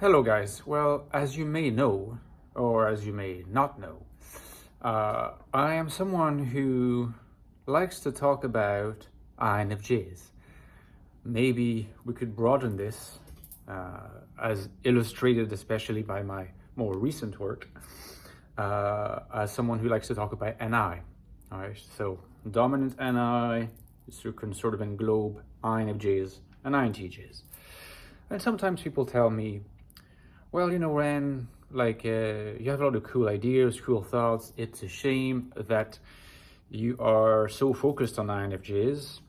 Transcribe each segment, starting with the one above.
Hello guys, well, as you may know, or as you may not know, I am someone who likes to talk about INFJs. Maybe we could broaden this, as illustrated especially by my more recent work, as someone who likes to talk about NI. Alright, so dominant NI, you can sort of englobe INFJs and INTJs. And sometimes people tell me, well, Ren, you have a lot of cool ideas, cool thoughts. It's a shame that you are so focused on INFJs.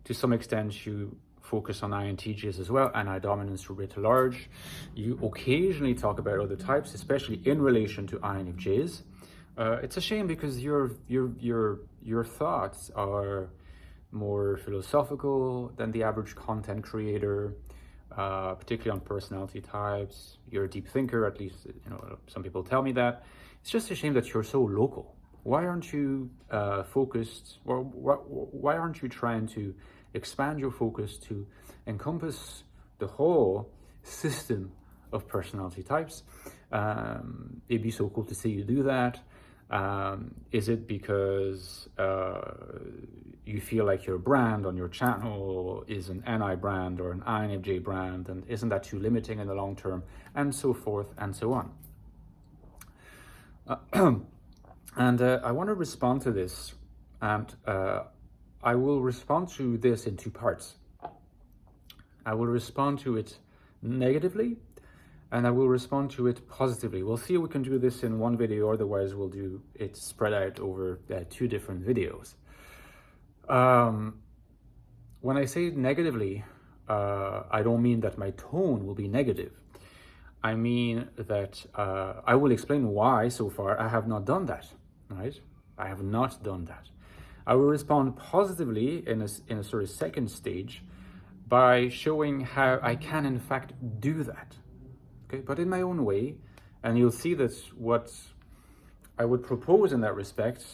To some extent, you focus on INTJs as well, and dominance writ large. You occasionally talk about other types, especially in relation to INFJs. It's a shame because your thoughts are more philosophical than the average content creator. Particularly on personality types. You're a deep thinker, at least some people tell me that. It's just a shame that you're so local. Why aren't you focused, or why aren't you trying to expand your focus to encompass the whole system of personality types? It'd be so cool to see you do that. Is it because you feel like your brand on your channel is an NI brand or an INFJ brand, and isn't that too limiting in the long term, and so forth and so on? And I want to respond to this, and I will respond to this in two parts. I will respond to it negatively, and I will respond to it positively. We'll see if we can do this in one video, otherwise we'll do it spread out over two different videos. When I say negatively, I don't mean that my tone will be negative. I mean that I will explain why so far I have not done that, right? I have not done that. I will respond positively in a sort of second stage by showing how I can in fact do that, okay? But in my own way, and you'll see that what I would propose in that respect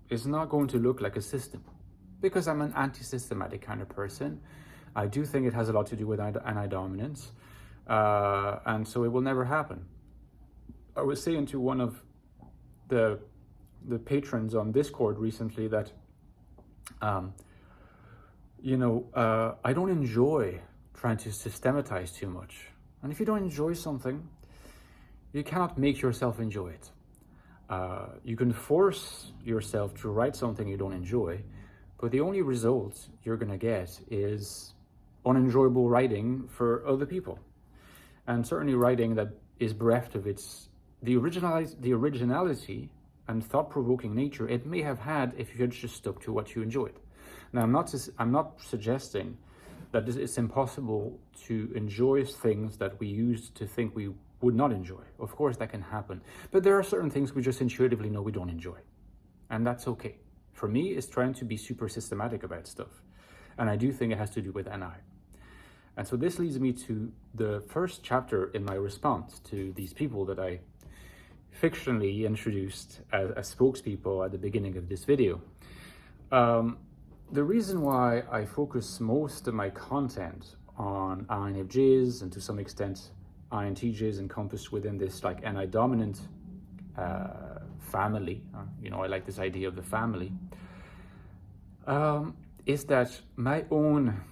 is not going to look like a system, because I'm an anti-systematic kind of person. I do think it has a lot to do with anti-dominance, and so it will never happen. I was saying to one of the patrons on Discord recently that, I don't enjoy trying to systematize too much. And if you don't enjoy something, you cannot make yourself enjoy it. You can force yourself to write something you don't enjoy, but the only result you're going to get is unenjoyable writing for other people. And certainly writing that is bereft of the originality and thought-provoking nature it may have had if you had just stuck to what you enjoyed. Now, I'm not suggesting that it's impossible to enjoy things that we used to think we would not enjoy. Of course, that can happen. But there are certain things we just intuitively know we don't enjoy. And that's okay. For me, it's trying to be super systematic about stuff. And I do think it has to do with NI. And so this leads me to the first chapter in my response to these people that I fictionally introduced as spokespeople at the beginning of this video. The reason why I focus most of my content on INFJs and to some extent INTJs encompassed within this NI dominant family, I like this idea of the family, is that my own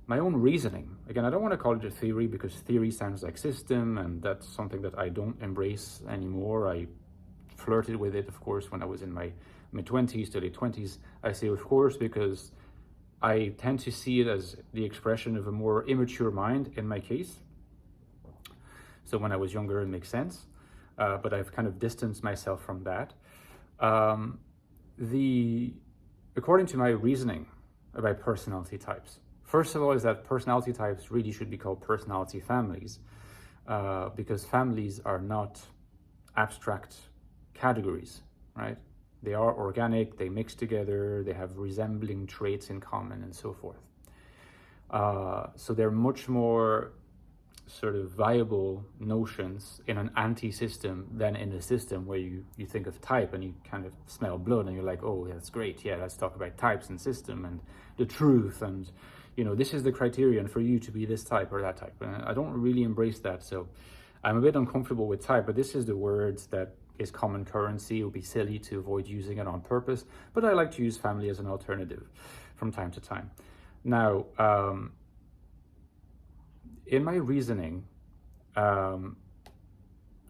reasoning, again, I don't want to call it a theory because theory sounds like system, and that's something that I don't embrace anymore. I flirted with it, of course, when I was in my mid-20s to late 20s. I say of course because I tend to see it as the expression of a more immature mind in my case. So when I was younger, it makes sense, but I've kind of distanced myself from that. According to my reasoning about personality types, first of all, is that personality types really should be called personality families, because families are not abstract categories, right? They are organic, they mix together, they have resembling traits in common, and so forth. So they're much more sort of viable notions in an anti-system than in a system where you think of type and you kind of smell blood and you're like, oh, that's great, yeah, let's talk about types and system and the truth and this is the criterion for you to be this type or that type. And I don't really embrace that. So I'm a bit uncomfortable with type, but this is the words that is common currency. It would be silly to avoid using it on purpose, but I like to use family as an alternative from time to time. Now, in my reasoning,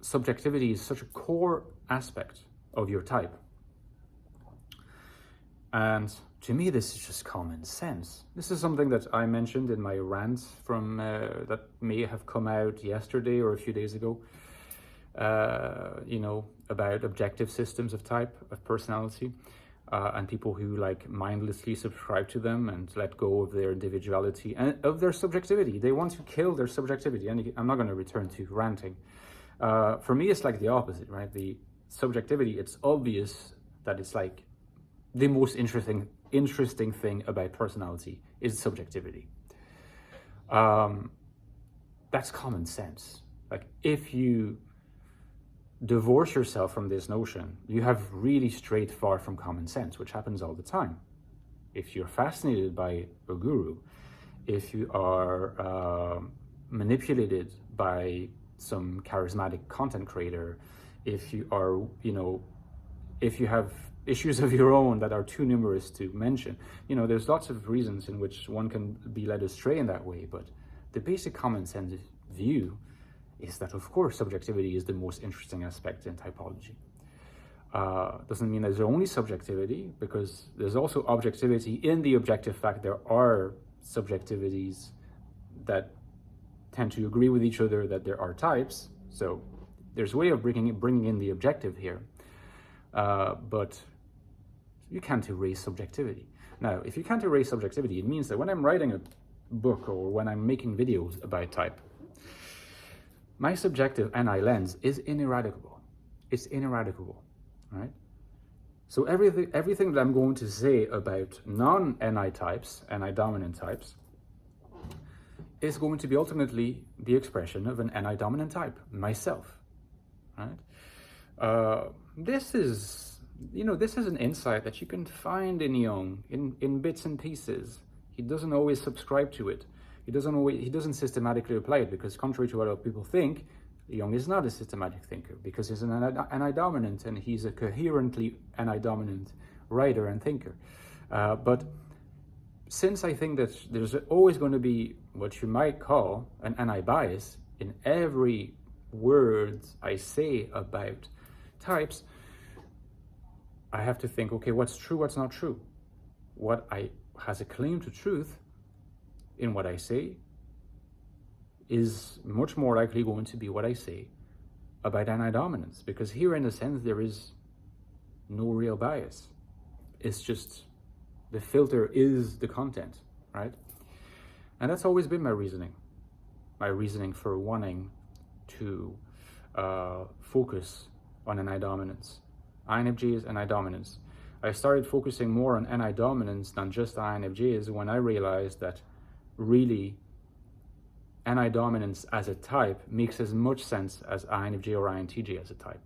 subjectivity is such a core aspect of your type. And to me, this is just common sense. This is something that I mentioned in my rant from that may have come out yesterday or a few days ago, about objective systems of type, of personality, and people who like mindlessly subscribe to them and let go of their individuality and of their subjectivity. They want to kill their subjectivity. And I'm not going to return to ranting. For me, it's like the opposite, right? The subjectivity, it's obvious that it's like the most interesting thing about personality is subjectivity. That's common sense. Like, if you divorce yourself from this notion, you have really strayed far from common sense, which happens all the time. If you're fascinated by a guru, if you are manipulated by some charismatic content creator, if you are, if you have issues of your own that are too numerous to mention, there's lots of reasons in which one can be led astray in that way. But the basic common sense view is that, of course, subjectivity is the most interesting aspect in typology. Doesn't mean there's only subjectivity, because there's also objectivity in the objective fact there are subjectivities that tend to agree with each other, that there are types. So there's a way of bringing in the objective here, but you can't erase subjectivity. Now, if you can't erase subjectivity, it means that when I'm writing a book or when I'm making videos about type, my subjective NI lens is ineradicable. It's ineradicable, right? So everything that I'm going to say about non-NI types, NI dominant types, is going to be ultimately the expression of an NI dominant type, myself, right? This is an insight that you can find in Jung in bits and pieces. He doesn't always subscribe to it. He doesn't systematically apply it, because contrary to what other people think, Jung is not a systematic thinker, because he's an NI dominant, and he's a coherently NI dominant writer and thinker. But since I think that there's always going to be what you might call an NI bias in every word I say about types, I have to think, okay, what's true, what's not true? What has a claim to truth in what I say is much more likely going to be what I say about NI dominance, because here, in a sense, there is no real bias. It's just the filter is the content, right? And that's always been my reasoning for wanting to focus on NI dominance. INFJs and NI dominance. I started focusing more on NI dominance than just INFJs when I realized that really NI dominance as a type makes as much sense as INFJ or INTJ as a type.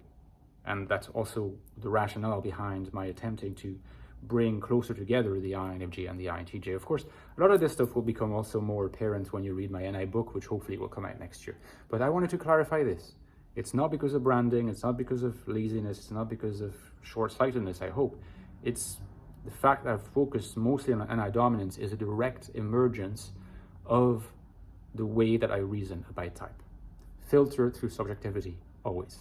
And that's also the rationale behind my attempting to bring closer together the INFJ and the INTJ. Of course, a lot of this stuff will become also more apparent when you read my NI book, which hopefully will come out next year. But I wanted to clarify this. It's not because of branding, it's not because of laziness, it's not because of short-sightedness, I hope. It's the fact that I've focused mostly on NI dominance is a direct emergence of the way that I reason about type. Filtered through subjectivity, always,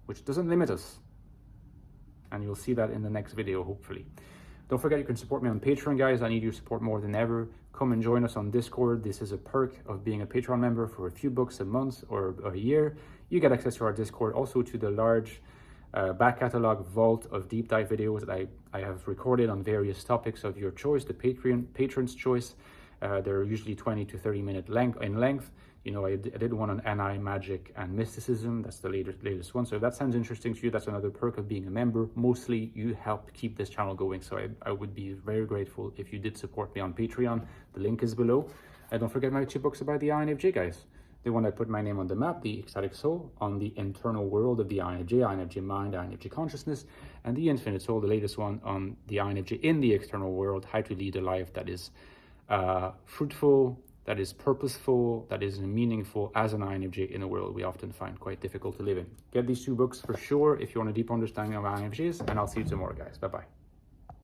which doesn't limit us. And you'll see that in the next video, hopefully. Don't forget, you can support me on Patreon, guys. I need your support more than ever. Come and join us on Discord. This is a perk of being a Patreon member. For a few bucks a month or a year, you get access to our Discord, also to the large back catalog vault of deep dive videos that I have recorded on various topics of your choice, the patron's choice. They're usually 20 to 30 minute in length. I did one on NI, magic, and mysticism. That's the latest one. So if that sounds interesting to you, that's another perk of being a member. Mostly, you help keep this channel going. So I would be very grateful if you did support me on Patreon. The link is below. And don't forget my 2 books about the INFJ, guys. The one I put my name on the map, the Ecstatic Soul, on the internal world of the INFJ, INFJ mind, INFJ consciousness, and the Infinite Soul, the latest one on the INFJ in the external world, how to lead a life that is fruitful, that is purposeful, that is meaningful as an INFJ in a world we often find quite difficult to live in. Get these 2 books for sure if you want a deep understanding of INFJs, and I'll see you tomorrow, guys. Bye-bye.